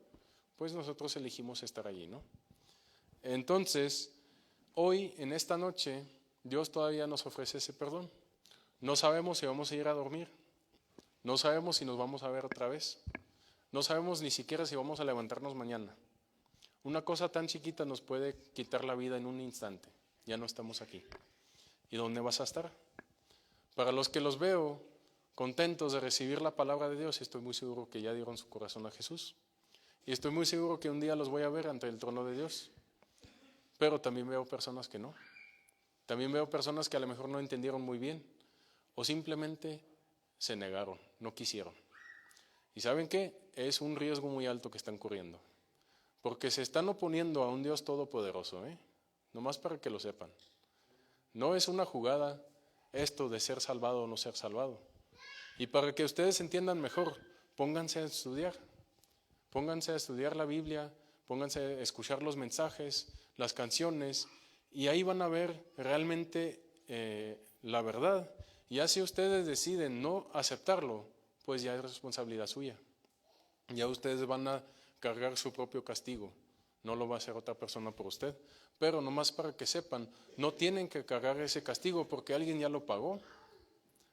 pues nosotros elegimos estar allí, ¿no? Entonces, hoy, en esta noche, Dios todavía nos ofrece ese perdón. No sabemos si vamos a ir a dormir. No sabemos si nos vamos a ver otra vez. No sabemos ni siquiera si vamos a levantarnos mañana. Una cosa tan chiquita nos puede quitar la vida en un instante. Ya no estamos aquí. ¿Y dónde vas a estar? Para los que los veo contentos de recibir la palabra de Dios, estoy muy seguro que ya dieron su corazón a Jesús. Y estoy muy seguro que un día los voy a ver ante el trono de Dios. Pero también veo personas que no. También veo personas que a lo mejor no entendieron muy bien o simplemente se negaron, no quisieron. ¿Y saben qué? Es un riesgo muy alto que están corriendo. Porque se están oponiendo a un Dios todopoderoso, nomás para que lo sepan. No es una jugada esto de ser salvado o no ser salvado. Y para que ustedes entiendan mejor, pónganse a estudiar. Pónganse a estudiar la Biblia, pónganse a escuchar los mensajes, las canciones, y ahí van a ver realmente la verdad. Y ya si ustedes deciden no aceptarlo, pues ya es responsabilidad suya. Ya ustedes van a cargar su propio castigo. No lo va a hacer otra persona por usted. Pero nomás para que sepan, no tienen que cargar ese castigo porque alguien ya lo pagó.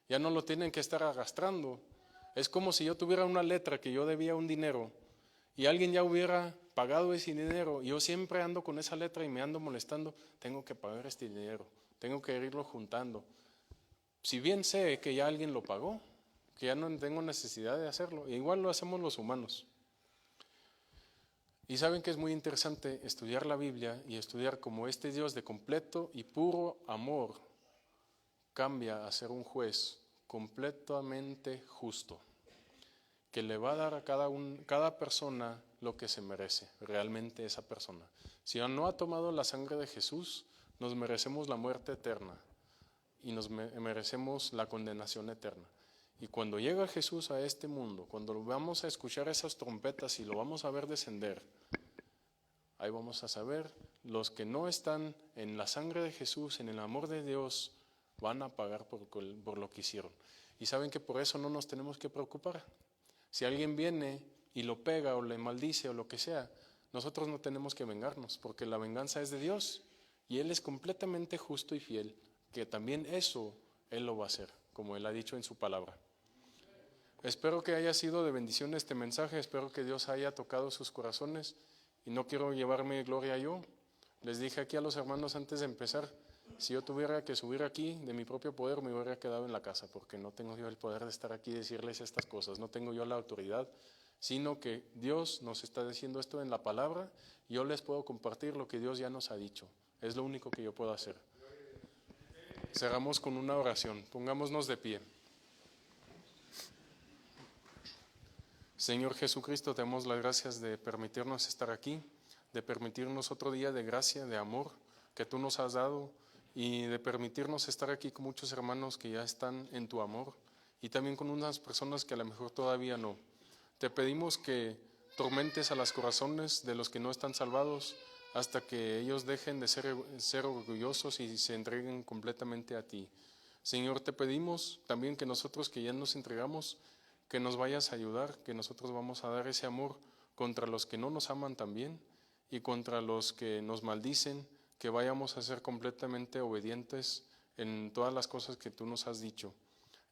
Ya no lo tienen que estar arrastrando. Es como si yo tuviera una letra que yo debía un dinero y alguien ya hubiera pagado ese dinero y yo siempre ando con esa letra y me ando molestando. Tengo que pagar este dinero, tengo que irlo juntando. Si bien sé que ya alguien lo pagó, que ya no tengo necesidad de hacerlo, igual lo hacemos los humanos. Y saben que es muy interesante estudiar la Biblia y estudiar cómo este Dios de completo y puro amor cambia a ser un juez completamente justo, que le va a dar a cada persona lo que se merece, realmente esa persona. Si no ha tomado la sangre de Jesús, nos merecemos la muerte eterna y nos merecemos la condenación eterna. Y cuando llega Jesús a este mundo, cuando vamos a escuchar esas trompetas y lo vamos a ver descender, ahí vamos a saber, los que no están en la sangre de Jesús, en el amor de Dios, van a pagar por lo que hicieron. Y saben que por eso no nos tenemos que preocupar. Si alguien viene y lo pega o le maldice o lo que sea, nosotros no tenemos que vengarnos, porque la venganza es de Dios y Él es completamente justo y fiel, que también eso Él lo va a hacer, como Él ha dicho en su palabra. Espero que haya sido de bendición este mensaje, espero que Dios haya tocado sus corazones y no quiero llevarme gloria yo. Les dije aquí a los hermanos antes de empezar, si yo tuviera que subir aquí de mi propio poder me hubiera quedado en la casa, porque no tengo yo el poder de estar aquí y decirles estas cosas, no tengo yo la autoridad, sino que Dios nos está diciendo esto en la palabra, y yo les puedo compartir lo que Dios ya nos ha dicho, es lo único que yo puedo hacer. Cerramos con una oración, pongámonos de pie. Señor Jesucristo, te damos las gracias de permitirnos estar aquí, de permitirnos otro día de gracia, de amor que tú nos has dado y de permitirnos estar aquí con muchos hermanos que ya están en tu amor y también con unas personas que a lo mejor todavía no. Te pedimos que tormentes a los corazones de los que no están salvados hasta que ellos dejen de ser orgullosos y se entreguen completamente a ti. Señor, te pedimos también que nosotros que ya nos entregamos, que nos vayas a ayudar, que nosotros vamos a dar ese amor contra los que no nos aman también y contra los que nos maldicen, que vayamos a ser completamente obedientes en todas las cosas que tú nos has dicho,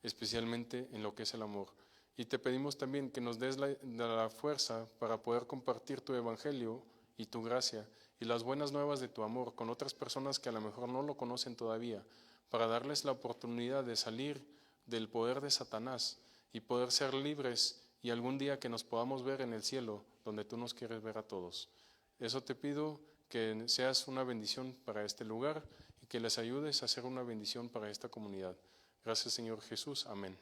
especialmente en lo que es el amor. Y te pedimos también que nos des la fuerza para poder compartir tu evangelio y tu gracia y las buenas nuevas de tu amor con otras personas que a lo mejor no lo conocen todavía, para darles la oportunidad de salir del poder de Satanás y poder ser libres y algún día que nos podamos ver en el cielo donde tú nos quieres ver a todos. Eso te pido, que seas una bendición para este lugar y que les ayudes a ser una bendición para esta comunidad. Gracias, Señor Jesús. Amén.